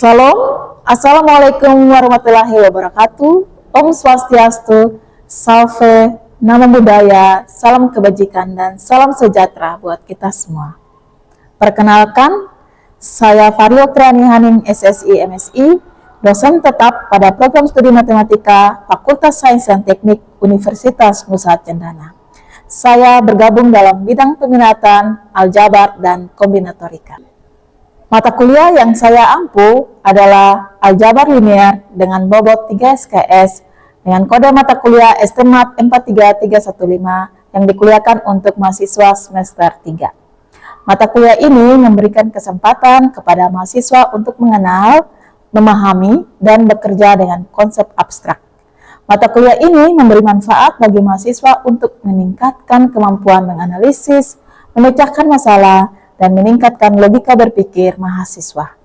Salam, Assalamualaikum warahmatullahi wabarakatuh. Om Swastiastu, Salve, Namo Buddhaya, salam kebajikan dan salam sejahtera buat kita semua. Perkenalkan, saya Vario Triani Haning, SSI MSI, dosen tetap pada program studi matematika Fakultas Sains dan Teknik Universitas Nusa Cendana. Saya bergabung dalam bidang peminatan, aljabar, dan kombinatorika. Mata kuliah yang saya ampu adalah aljabar linear dengan bobot 3 SKS dengan kode mata kuliah STMat 43315 yang dikuliahkan untuk mahasiswa semester 3. Mata kuliah ini memberikan kesempatan kepada mahasiswa untuk mengenal, memahami, dan bekerja dengan konsep abstrak. Mata kuliah ini memberi manfaat bagi mahasiswa untuk meningkatkan kemampuan menganalisis, memecahkan masalah, dan meningkatkan logika berpikir mahasiswa.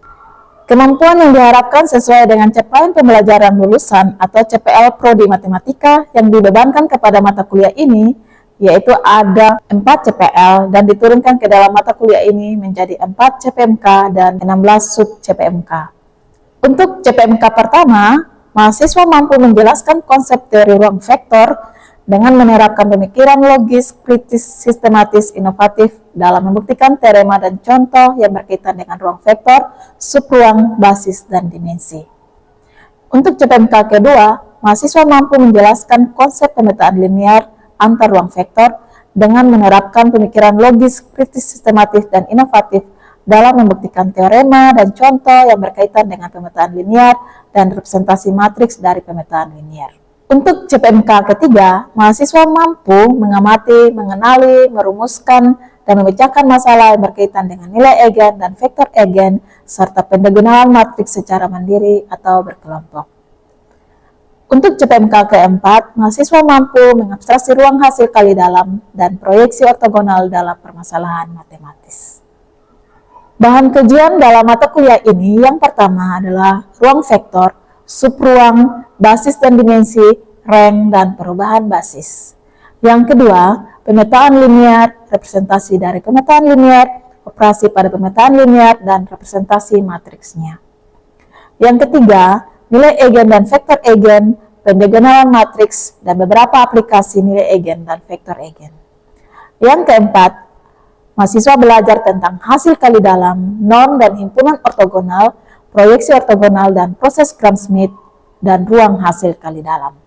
Kemampuan yang diharapkan sesuai dengan capaian pembelajaran lulusan atau CPL Prodi Matematika yang dibebankan kepada mata kuliah ini, yaitu ada 4 CPL dan diturunkan ke dalam mata kuliah ini menjadi 4 CPMK dan 16 sub CPMK. Untuk CPMK pertama, mahasiswa mampu menjelaskan konsep teori ruang vektor dengan menerapkan pemikiran logis, kritis, sistematis, inovatif dalam membuktikan teorema dan contoh yang berkaitan dengan ruang vektor, subruang, basis, dan dimensi. Untuk CPMK kedua, mahasiswa mampu menjelaskan konsep pemetaan linear antar ruang vektor dengan menerapkan pemikiran logis, kritis, sistematis, dan inovatif dalam membuktikan teorema dan contoh yang berkaitan dengan pemetaan linear dan representasi matriks dari pemetaan linear. Untuk CPMK ketiga, mahasiswa mampu mengamati, mengenali, merumuskan, dan memecahkan masalah yang berkaitan dengan nilai eigen dan vektor eigen, serta pendiagonalan matriks secara mandiri atau berkelompok. Untuk CPMK keempat, mahasiswa mampu mengabstraksi ruang hasil kali dalam dan proyeksi ortogonal dalam permasalahan matematis. Bahan kajian dalam mata kuliah ini yang pertama adalah ruang vektor, subruang, basis dan dimensi, rank, dan perubahan basis. Yang kedua, pemetaan linear, representasi dari pemetaan linear, operasi pada pemetaan linear, dan representasi matriksnya. Yang ketiga, nilai eigen dan vektor eigen, pendiagonalan matriks, dan beberapa aplikasi nilai eigen dan vektor eigen. Yang keempat, mahasiswa belajar tentang hasil kali dalam, norm dan himpunan ortogonal, proyeksi ortogonal, dan proses Gram-Schmidt, dan ruang hasil kali dalam.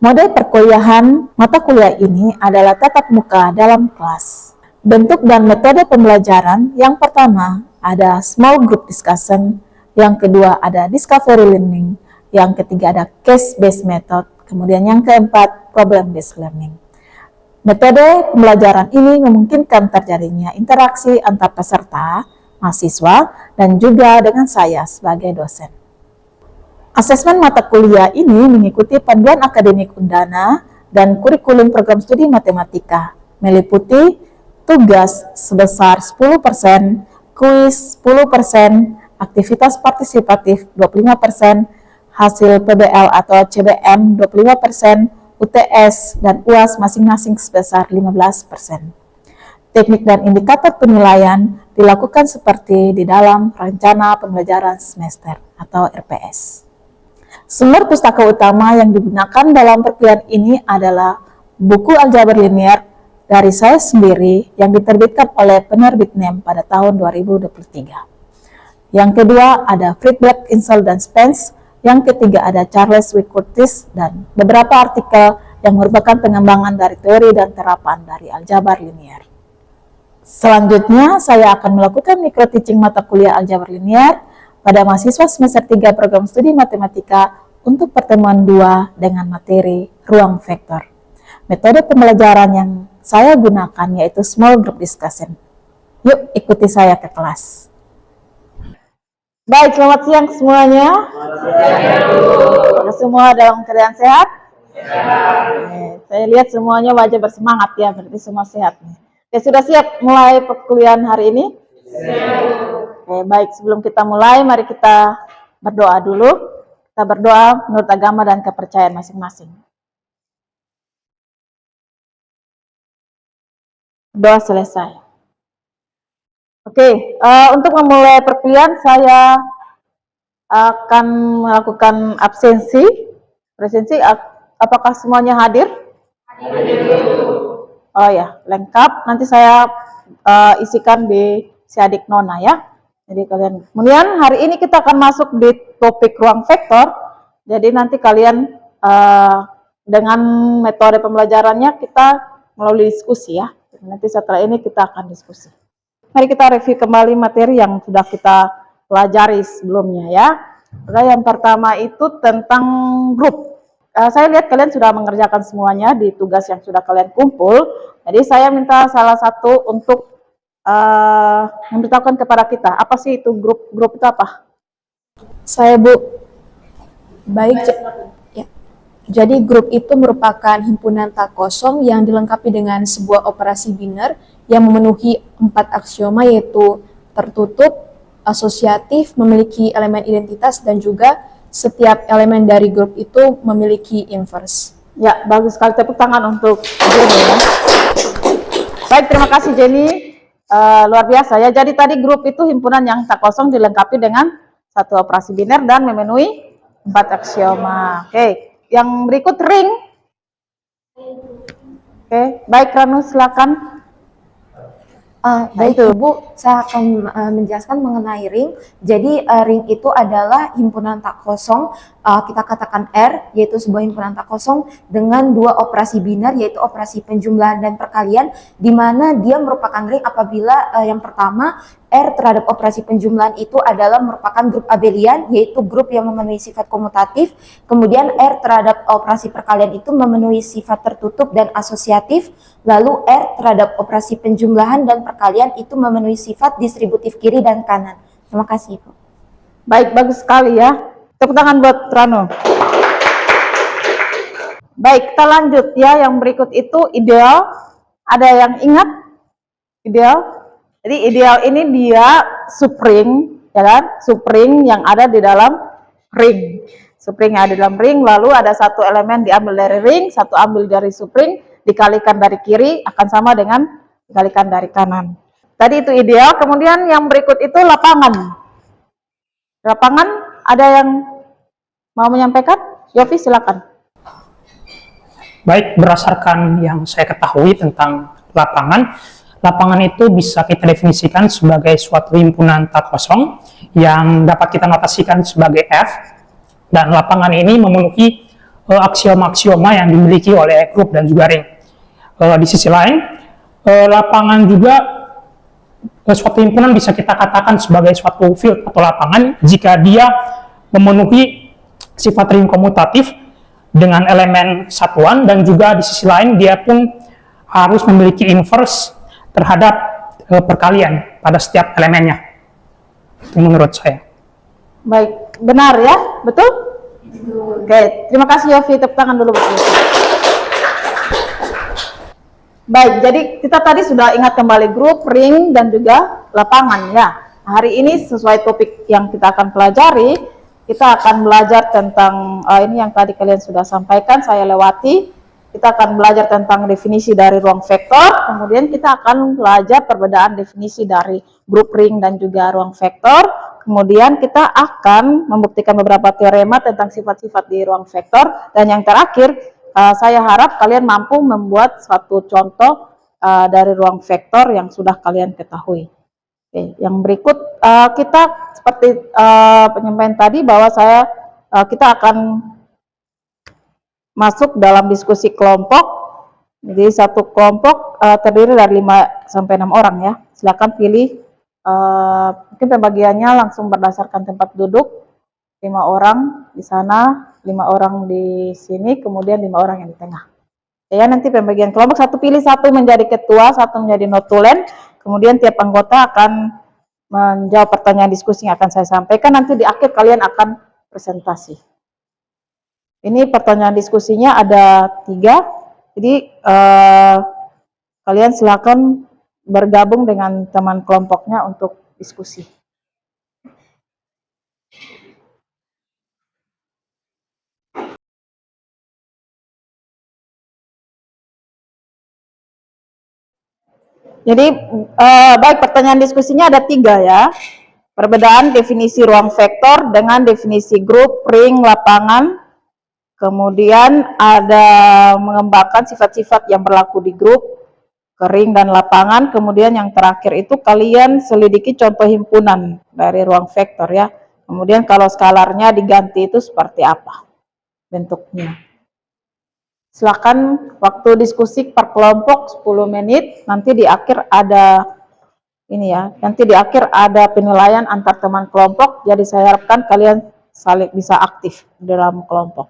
Model perkuliahan mata kuliah ini adalah tatap muka dalam kelas. Bentuk dan metode pembelajaran yang pertama ada small group discussion, yang kedua ada discovery learning, yang ketiga ada case-based method, kemudian yang keempat problem-based learning. Metode pembelajaran ini memungkinkan terjadinya interaksi antar peserta, mahasiswa, dan juga dengan saya sebagai dosen. Asesmen mata kuliah ini mengikuti panduan akademik Undana dan kurikulum program studi matematika, meliputi tugas sebesar 10%, kuis 10%, aktivitas partisipatif 25%, hasil PBL atau CBM 25%, UTS dan UAS masing-masing sebesar 15%. Teknik dan indikator penilaian dilakukan seperti di dalam rencana pembelajaran semester atau RPS. Sumber pustaka utama yang digunakan dalam perkuliahan ini adalah buku aljabar linear dari saya sendiri yang diterbitkan oleh penerbit NEM pada tahun 2023. Yang kedua ada Friedberg, Insel, dan Spence. Yang ketiga ada Charles W. Curtis dan beberapa artikel yang merupakan pengembangan dari teori dan terapan dari aljabar linear. Selanjutnya, saya akan melakukan micro teaching mata kuliah aljabar linear pada mahasiswa semester 3 program studi matematika untuk pertemuan 2 dengan materi ruang vektor. Metode pembelajaran yang saya gunakan yaitu small group discussion. Yuk ikuti saya ke kelas. Baik, selamat siang semuanya. Semua dalam keadaan sehat? Saya lihat semuanya wajah bersemangat ya, berarti semua sehat nih. Sudah siap mulai perkuliahan hari ini? Baik, sebelum kita mulai, mari kita berdoa dulu. Kita berdoa menurut agama dan kepercayaan masing-masing. Doa selesai. Oke, untuk memulai perkuliahan saya akan melakukan presensi. Apakah semuanya hadir? Oh ya, lengkap. Nanti saya isikan di si adik Nona ya. Jadi kalian. Kemudian hari ini kita akan masuk di topik ruang vektor. Jadi nanti kalian dengan metode pembelajarannya kita melalui diskusi ya. Nanti setelah ini kita akan diskusi. Mari kita review kembali materi yang sudah kita pelajari sebelumnya ya. Yang pertama itu tentang grup. Saya lihat kalian sudah mengerjakan semuanya di tugas yang sudah kalian kumpul. Jadi saya minta salah satu untuk memberitahukan kepada kita, apa sih itu grup? Grup itu apa? Saya, Bu. Baik, ya. Jadi grup itu merupakan himpunan tak kosong yang dilengkapi dengan sebuah operasi biner yang memenuhi 4 aksioma, yaitu tertutup, asosiatif, memiliki elemen identitas, dan juga setiap elemen dari grup itu memiliki inverse. Ya, bagus sekali. Tepuk tangan untuk Jenny ya. Baik, terima kasih Jenny. Luar biasa ya. Jadi tadi grup itu himpunan yang tak kosong dilengkapi dengan satu operasi biner dan memenuhi 4 aksioma. Oke, yang berikut ring. Oke, baik Ranu silakan. Baik Ibu, saya akan menjelaskan mengenai ring. Jadi ring itu adalah himpunan tak kosong, kita katakan R, yaitu sebuah himpunan tak kosong dengan 2 operasi biner, yaitu operasi penjumlahan dan perkalian, di mana dia merupakan ring apabila yang pertama R terhadap operasi penjumlahan itu adalah merupakan grup abelian, yaitu grup yang memenuhi sifat komutatif. Kemudian R terhadap operasi perkalian itu memenuhi sifat tertutup dan asosiatif. Lalu R terhadap operasi penjumlahan dan perkalian itu memenuhi sifat distributif kiri dan kanan. Terima kasih, Ibu. Baik, bagus sekali ya. Tepuk tangan buat Rano. Baik, kita lanjut ya. Yang berikut itu ideal. Ada yang ingat ideal? Jadi ideal ini dia subring, ya kan? Subring yang ada di dalam ring. Subring yang ada di dalam ring, lalu ada satu elemen diambil dari ring, satu ambil dari subring, dikalikan dari kiri akan sama dengan dikalikan dari kanan. Tadi itu ideal. Kemudian yang berikut itu lapangan. Lapangan ada yang mau menyampaikan? Yofi silakan. Baik, berdasarkan yang saya ketahui tentang lapangan, lapangan itu bisa kita definisikan sebagai suatu himpunan tak kosong yang dapat kita notasikan sebagai F, dan lapangan ini memenuhi aksioma-aksioma yang dimiliki oleh grup dan juga ring. Di sisi lain, lapangan juga suatu himpunan bisa kita katakan sebagai suatu field atau lapangan jika dia memenuhi sifat ring komutatif dengan elemen satuan, dan juga di sisi lain dia pun harus memiliki inverse terhadap perkalian pada setiap elemennya. Itu menurut saya. Baik, benar ya? Betul? Oke, terima kasih Yofi. Tepuk tangan dulu. Baik, jadi kita tadi sudah ingat kembali grup, ring, dan juga lapangan ya. Hari ini sesuai topik yang kita akan pelajari, kita akan belajar tentang, ini yang tadi kalian sudah sampaikan, saya lewati. Kita akan belajar tentang definisi dari ruang vektor, kemudian kita akan belajar perbedaan definisi dari grup, ring, dan juga ruang vektor. Kemudian kita akan membuktikan beberapa teorema tentang sifat-sifat di ruang vektor. Dan yang terakhir, saya harap kalian mampu membuat suatu contoh dari ruang vektor yang sudah kalian ketahui. Oke, yang berikut kita seperti penyampaian tadi bahwa kita akan masuk dalam diskusi kelompok. Jadi satu kelompok terdiri dari 5 sampai 6 orang ya. Silakan pilih, mungkin pembagiannya langsung berdasarkan tempat duduk. 5 orang di sana, 5 orang di sini, kemudian 5 orang yang di tengah. Ya, nanti pembagian kelompok, pilih satu menjadi ketua, satu menjadi notulen. Kemudian tiap anggota akan menjawab pertanyaan diskusi yang akan saya sampaikan. Nanti di akhir kalian akan presentasi. Ini pertanyaan diskusinya ada 3. Jadi kalian silakan bergabung dengan teman kelompoknya untuk diskusi. Jadi baik, pertanyaan diskusinya ada 3 ya. Perbedaan definisi ruang vektor dengan definisi grup, ring, lapangan. Kemudian ada mengembangkan sifat-sifat yang berlaku di grup, ring, dan lapangan. Kemudian yang terakhir itu kalian selidiki contoh himpunan dari ruang vektor ya. Kemudian kalau skalarnya diganti itu seperti apa bentuknya. Silakan waktu diskusi per kelompok 10 menit, nanti di akhir ada penilaian antar teman kelompok, jadi saya harapkan kalian saling bisa aktif dalam kelompok.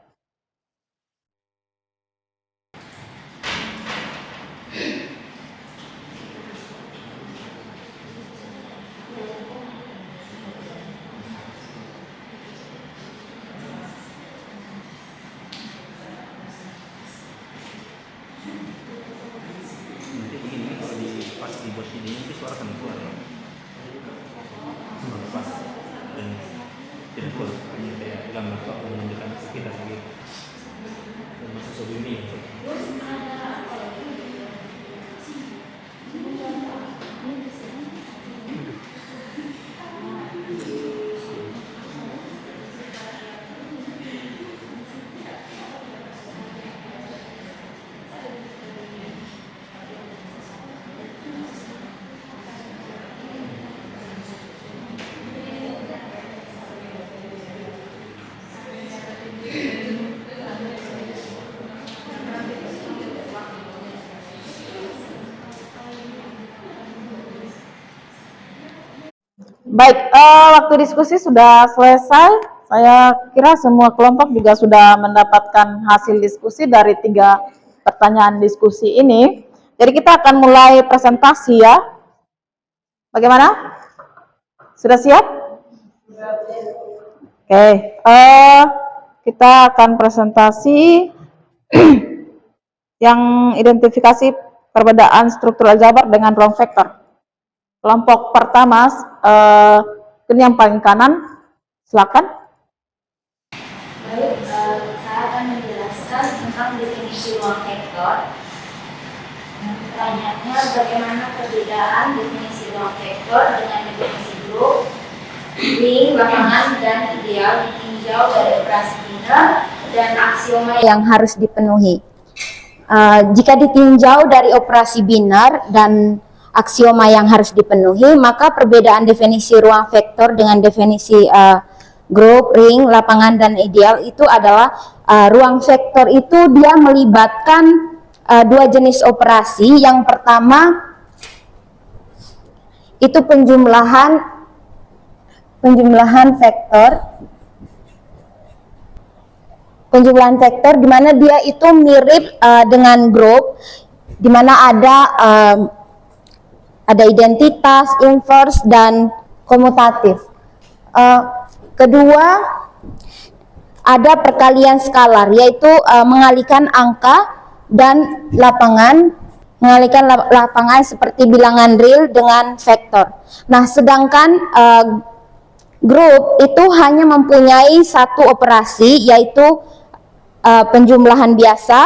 Dibuat ini nanti suara akan keluar ya. Pas tidak keluar hanya kayak gambar Pak menunjukkan kita lagi dan masuk sebelum ini. Baik, waktu diskusi sudah selesai. Saya kira semua kelompok juga sudah mendapatkan hasil diskusi dari 3 pertanyaan diskusi ini. Jadi kita akan mulai presentasi ya. Bagaimana? Sudah siap? Oke, kita akan presentasi yang identifikasi perbedaan struktur aljabar dengan ruang vektor. Kelompok pertama, ini yang paling kanan, silakan. Baik, saya akan menjelaskan tentang definisi ruang vektor. Pertanyaannya, bagaimana perbedaan definisi ruang vektor dengan definisi grup, ring, lapangan, dan ideal ditinjau dari operasi biner dan aksioma yang harus dipenuhi. Jika ditinjau dari operasi biner dan aksioma yang harus dipenuhi, maka perbedaan definisi ruang vektor dengan definisi grup, ring, lapangan, dan ideal itu adalah ruang vektor itu dia melibatkan 2 jenis operasi. Yang pertama itu penjumlahan vektor di mana dia itu mirip dengan grup, di mana ada identitas, inverse, dan komutatif. Kedua, ada perkalian skalar, yaitu mengalihkan angka dan lapangan, seperti bilangan real dengan vektor. Nah, sedangkan grup itu hanya mempunyai 1 operasi, yaitu penjumlahan biasa.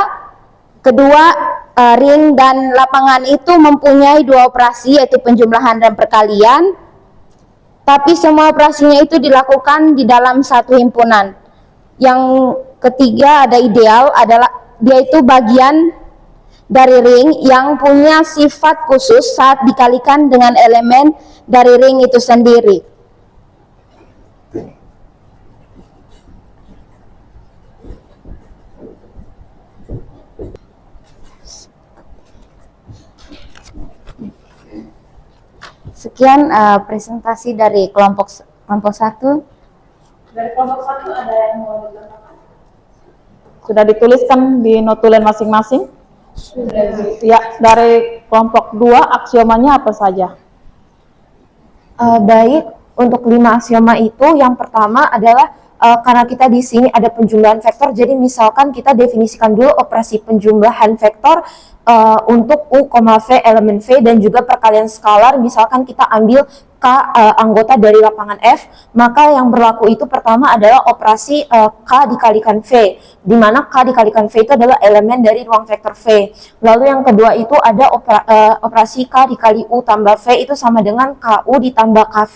Kedua, ring dan lapangan itu mempunyai 2 operasi, yaitu penjumlahan dan perkalian, tapi semua operasinya itu dilakukan di dalam 1 himpunan. Yang ketiga ada ideal, adalah dia itu bagian dari ring yang punya sifat khusus saat dikalikan dengan elemen dari ring itu sendiri. Sekian presentasi dari kelompok 1. Dari kelompok 1 ada yang mau ditambahkan? Sudah dituliskan di notulen masing-masing? Sudah. Ya, dari kelompok 2 aksiomanya apa saja? Baik, untuk 5 aksioma itu yang pertama adalah karena kita di sini ada penjumlahan vektor, jadi misalkan kita definisikan dulu operasi penjumlahan vektor untuk U, V, elemen V, dan juga perkalian skalar. Misalkan kita ambil K anggota dari lapangan F, maka yang berlaku itu pertama adalah operasi K dikalikan V, di mana K dikalikan V itu adalah elemen dari ruang vektor V. Lalu yang kedua itu ada operasi K dikali U tambah V itu sama dengan KU ditambah KV.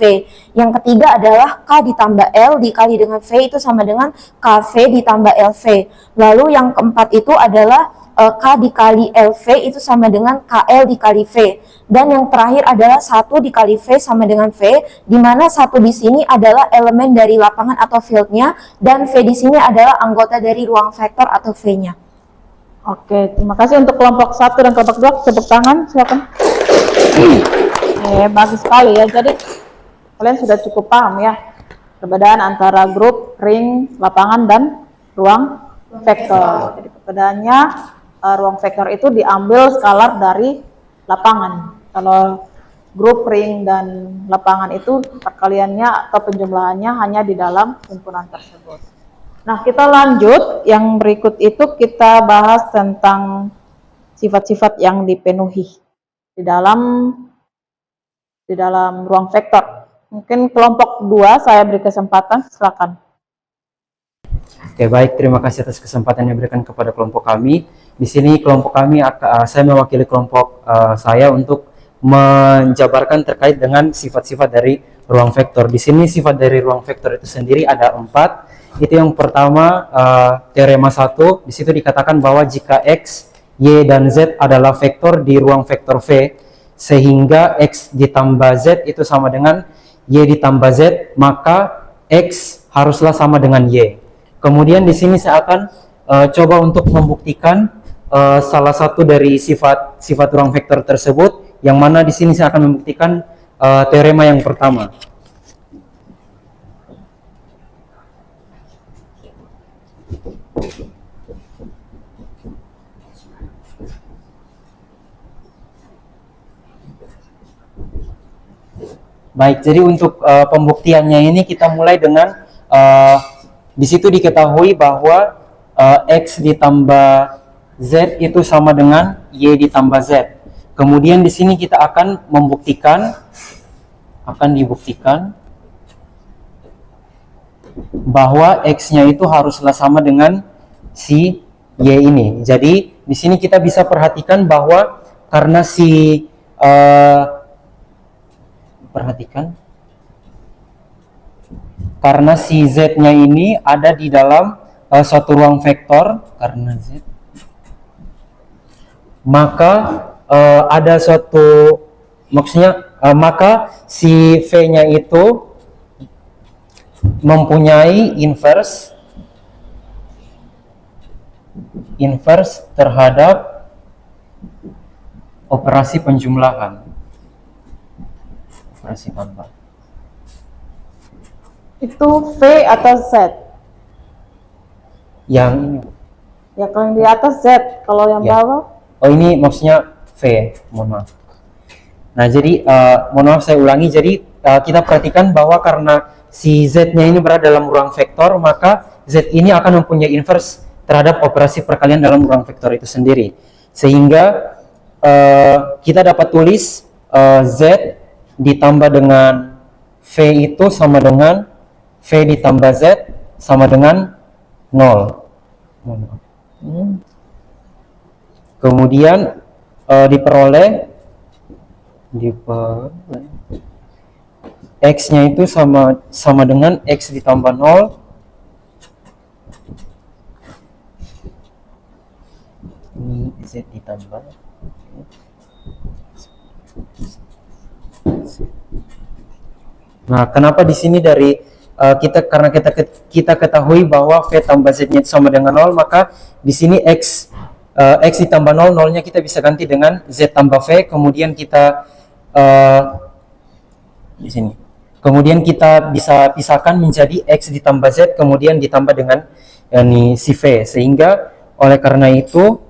Yang ketiga adalah K ditambah L dikali dengan V itu sama dengan KV ditambah LV. Lalu yang keempat itu adalah K dikali LV itu sama dengan KL dikali V. Dan yang terakhir adalah 1 dikali V sama dengan V, di mana 1 di sini adalah elemen dari lapangan atau fieldnya, dan V di sini adalah anggota dari ruang vektor atau V-nya. Oke, terima kasih untuk kelompok 1 dan kelompok 2. Tepuk tangan, silakan. Bagus sekali ya. Jadi kalian sudah cukup paham ya perbedaan antara grup, ring, lapangan, dan ruang vektor. Jadi perbedaannya, ruang vektor itu diambil skalar dari lapangan. Kalau grup, ring, dan lapangan itu perkaliannya atau penjumlahannya hanya di dalam himpunan tersebut. Nah, kita lanjut. Yang berikut itu kita bahas tentang sifat-sifat yang dipenuhi di dalam ruang vektor. Mungkin kelompok 2 saya beri kesempatan, silakan. Oke, baik, terima kasih atas kesempatan yang diberikan kepada kelompok kami. Di sini kelompok kami, saya mewakili kelompok saya untuk menjabarkan terkait dengan sifat-sifat dari ruang vektor. Di sini sifat dari ruang vektor itu sendiri ada 4. Itu yang pertama, teorema 1. Di situ dikatakan bahwa jika X, Y, dan Z adalah vektor di ruang vektor V, sehingga X ditambah Z itu sama dengan Y ditambah Z, maka X haruslah sama dengan Y. Kemudian di sini saya akan coba untuk membuktikan salah satu dari sifat ruang vektor tersebut, yang mana di sini saya akan membuktikan teorema yang pertama. Baik, jadi untuk pembuktiannya ini kita mulai dengan di situ diketahui bahwa X ditambah Z itu sama dengan Y ditambah Z. Kemudian di sini kita akan dibuktikan bahwa X-nya itu haruslah sama dengan si Y ini. Jadi di sini kita bisa perhatikan bahwa karena karena si Z-nya ini ada di dalam suatu ruang vektor, karena Z, maka ada suatu, maksudnya maka si V-nya itu mempunyai inverse terhadap operasi penjumlahan, operasi tambah. Itu V atau Z? Yang ini. Ya, kalau yang di atas Z, kalau yang Ya. bawah? Oh, ini maksudnya V, mohon maaf. Nah, jadi mohon maaf saya ulangi. Jadi kita perhatikan bahwa karena si Z-nya ini berada dalam ruang vektor, maka Z ini akan mempunyai inverse terhadap operasi perkalian dalam ruang vektor itu sendiri. Sehingga kita dapat tulis Z ditambah dengan V itu sama dengan V ditambah Z sama dengan 0. Kemudian diperoleh X-nya itu sama dengan X ditambah 0 ini Z ditambah. Nah, kenapa di sini dari karena kita ketahui bahwa V tambah Z-nya sama dengan 0, maka di sini X ditambah 0, 0-nya kita bisa ganti dengan Z tambah V, kemudian kita di sini. Kemudian kita bisa pisahkan menjadi X ditambah Z, kemudian ditambah dengan ini si V, sehingga oleh karena itu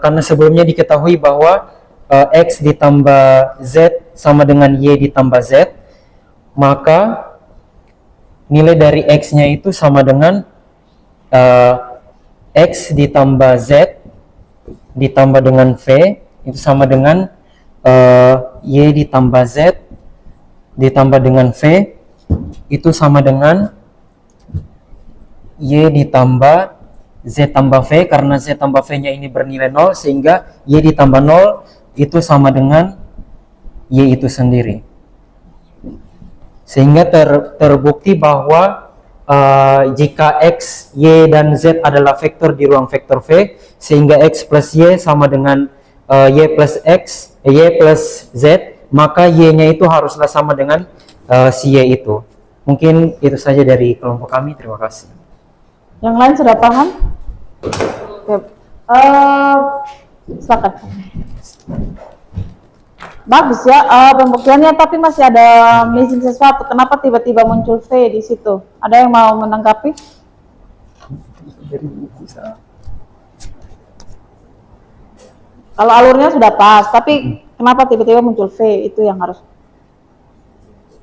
karena sebelumnya diketahui bahwa X ditambah Z sama dengan Y ditambah Z, maka nilai dari X-nya itu sama dengan X ditambah Z ditambah dengan V itu sama dengan Y ditambah Z ditambah dengan V itu sama dengan Y ditambah Z tambah V, karena Z tambah V nya ini bernilai 0 sehingga Y ditambah 0 itu sama dengan Y itu sendiri. Sehingga terbukti bahwa jika X, Y, dan Z adalah vektor di ruang vektor V, sehingga X plus Y sama dengan Y plus X, Y plus Z, maka Y-nya itu haruslah sama dengan si Y itu. Mungkin itu saja dari kelompok kami, terima kasih. Yang lain sudah paham? Oke. Silakan. Bagus ya pembuktiannya, tapi masih ada missing sesuatu. Kenapa tiba-tiba muncul V di situ? Ada yang mau menanggapi? Kalau alurnya sudah pas, tapi kenapa tiba-tiba muncul V? Itu yang harus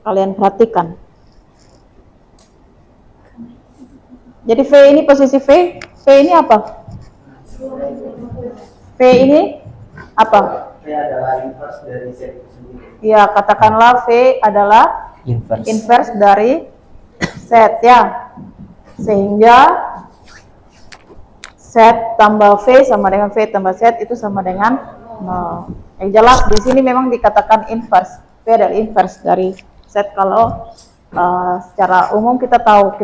kalian perhatikan. Jadi V ini posisi V ini apa? V ini apa? V adalah inverse dari Z itu sendiri. Ya, katakanlah V adalah inverse dari Z ya. Sehingga Z tambah V sama dengan V tambah Z itu sama dengan 0. Yang jelas di sini memang dikatakan inverse. V adalah inverse dari Z. Kalau secara umum kita tahu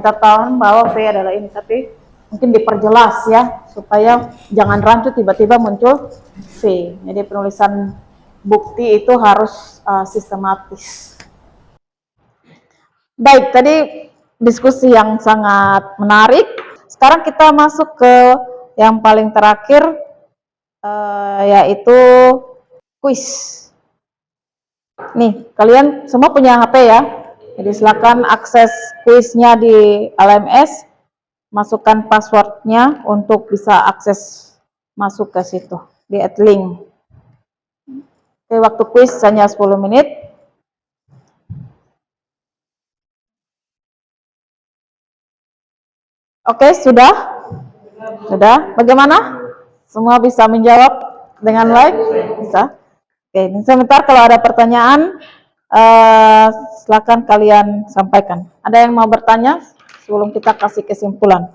bahwa V adalah ini, tapi mungkin diperjelas ya supaya jangan rancu tiba-tiba muncul V. Jadi penulisan bukti itu harus sistematis. Baik, tadi diskusi yang sangat menarik. Sekarang kita masuk ke yang paling terakhir, yaitu kuis. Nih, kalian semua punya HP ya? Jadi silakan akses kuisnya di LMS, masukkan passwordnya untuk bisa akses masuk ke situ di @link. Oke, waktu kuis hanya 10 menit. Oke, sudah? Sudah? Bagaimana? Semua bisa menjawab dengan baik? Bisa? Oke, ini sebentar kalau ada pertanyaan, silakan kalian sampaikan. Ada yang mau bertanya sebelum kita kasih kesimpulan?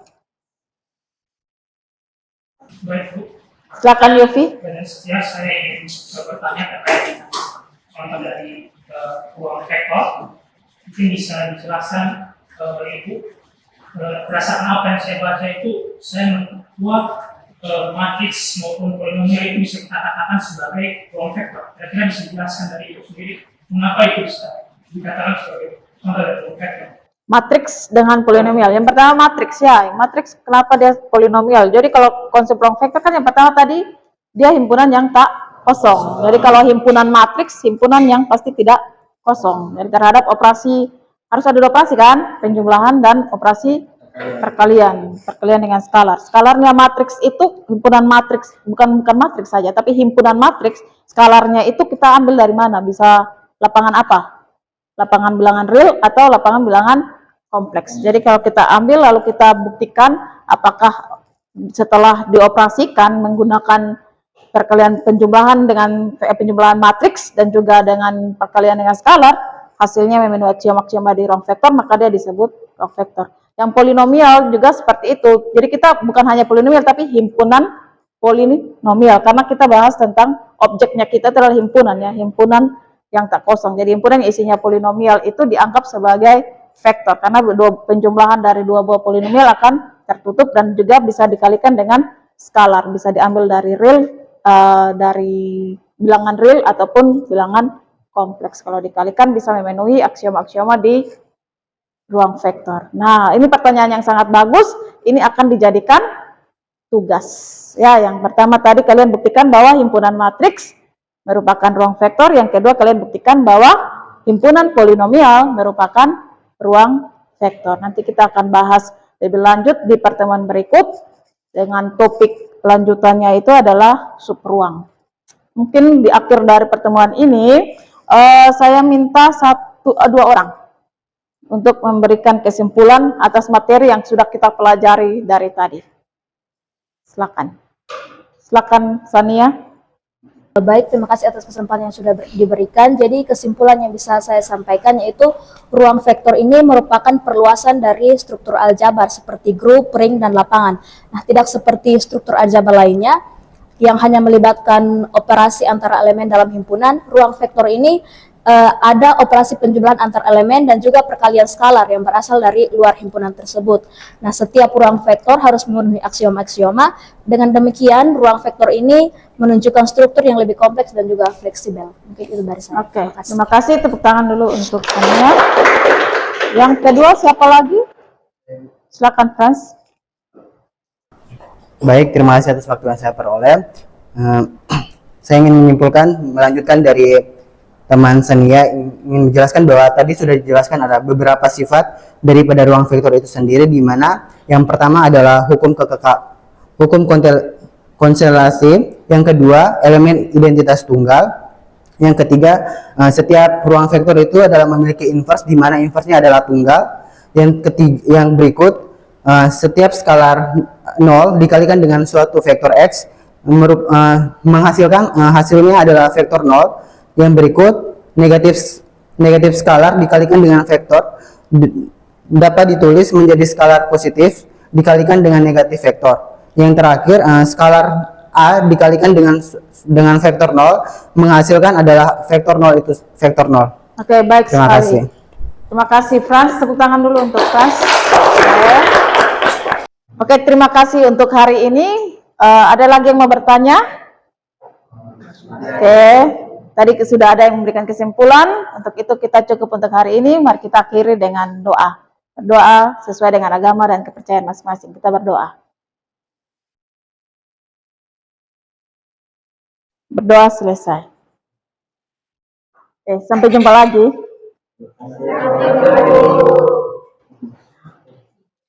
Baik, Bu. Silakan Yofi. Ya, saya ingin bertanya terkait dengan contoh dari ruang vektor. Mungkin bisa dijelaskan Ibu, berdasarkan apa yang saya baca itu, saya membuat matriks maupun polinomial itu bisa kita katakan sebagai ruang vektor. Kira-kira bisa dijelaskan dari Ibu sendiri mengapa itu bisa dikatakan sebagai contoh dari ruang vektor? Matriks dengan polinomial. Yang pertama matriks ya. Matriks kenapa dia polinomial? Jadi kalau konsep ruang vektor kan yang pertama tadi dia himpunan yang tak kosong. Jadi kalau himpunan matriks, himpunan yang pasti tidak kosong. Jadi terhadap operasi, harus ada dua operasi kan? Penjumlahan dan operasi perkalian. Perkalian dengan skalar. Skalarnya matriks itu himpunan matriks, bukan matriks saja, tapi himpunan matriks. Skalarnya itu kita ambil dari mana? Bisa lapangan apa? Lapangan bilangan real atau lapangan bilangan kompleks. Jadi kalau kita ambil lalu kita buktikan apakah setelah dioperasikan menggunakan perkalian penjumlahan dengan penjumlahan matriks dan juga dengan perkalian dengan skalar, hasilnya memenuhi aksioma-aksioma di ruang vektor, maka dia disebut ruang vektor. Yang polinomial juga seperti itu. Jadi kita bukan hanya polinomial tapi himpunan polinomial, karena kita bahas tentang objeknya kita adalah himpunan ya, himpunan yang tak kosong. Jadi himpunan yang isinya polinomial itu dianggap sebagai vektor karena penjumlahan dari dua buah polinomial akan tertutup dan juga bisa dikalikan dengan skalar, bisa diambil dari real, dari bilangan real ataupun bilangan kompleks. Kalau dikalikan bisa memenuhi aksioma-aksioma di ruang vektor. Nah, ini pertanyaan yang sangat bagus. Ini akan dijadikan tugas. Ya, yang pertama tadi kalian buktikan bahwa himpunan matriks merupakan ruang vektor. Yang kedua kalian buktikan bahwa himpunan polinomial merupakan ruang vektor. Nanti kita akan bahas lebih lanjut di pertemuan berikut dengan topik lanjutannya itu adalah subruang. Mungkin di akhir dari pertemuan ini saya minta dua orang untuk memberikan kesimpulan atas materi yang sudah kita pelajari dari tadi. Silakan. Silakan Sania. Baik, terima kasih atas kesempatan yang sudah diberikan. Jadi kesimpulan yang bisa saya sampaikan yaitu ruang vektor ini merupakan perluasan dari struktur aljabar seperti grup, ring, dan lapangan. Nah, tidak seperti struktur aljabar lainnya yang hanya melibatkan operasi antara elemen dalam himpunan. Ruang vektor ini ada operasi penjumlahan antar elemen dan juga perkalian skalar yang berasal dari luar himpunan tersebut. Nah, setiap ruang vektor harus memenuhi aksioma-aksioma. Dengan demikian, ruang vektor ini menunjukkan struktur yang lebih kompleks dan juga fleksibel. Mungkin itu dari saya. Oke, terima kasih. Tepuk tangan dulu untuk Tania. Yang kedua siapa lagi? Silakan Frans. Baik, terima kasih atas waktu yang saya peroleh. Saya ingin melanjutkan dari teman Sania, ingin menjelaskan bahwa tadi sudah dijelaskan ada beberapa sifat daripada ruang vektor itu sendiri, di mana yang pertama adalah hukum konstelasi, yang kedua elemen identitas tunggal, yang ketiga setiap ruang vektor itu adalah memiliki inverse, di mana inverse-nya adalah tunggal, yang berikut setiap skalar 0 dikalikan dengan suatu vektor x menghasilkan hasilnya adalah vektor 0. Yang berikut negatif skalar dikalikan dengan vektor dapat ditulis menjadi skalar positif dikalikan dengan negatif vektor. Yang terakhir skalar a dikalikan dengan vektor 0 menghasilkan adalah vektor 0 itu vektor 0. Oke, baik Terima sekali. kasih. Terima kasih Frans. Tepuk tangan dulu untuk Frans. Oke, terima kasih untuk hari ini. Ada lagi yang mau bertanya? Oke. Tadi sudah ada yang memberikan kesimpulan, untuk itu kita cukup untuk hari ini. Mari kita akhiri dengan doa. Berdoa sesuai dengan agama dan kepercayaan masing-masing. Kita berdoa. Berdoa selesai. Oke, sampai jumpa lagi.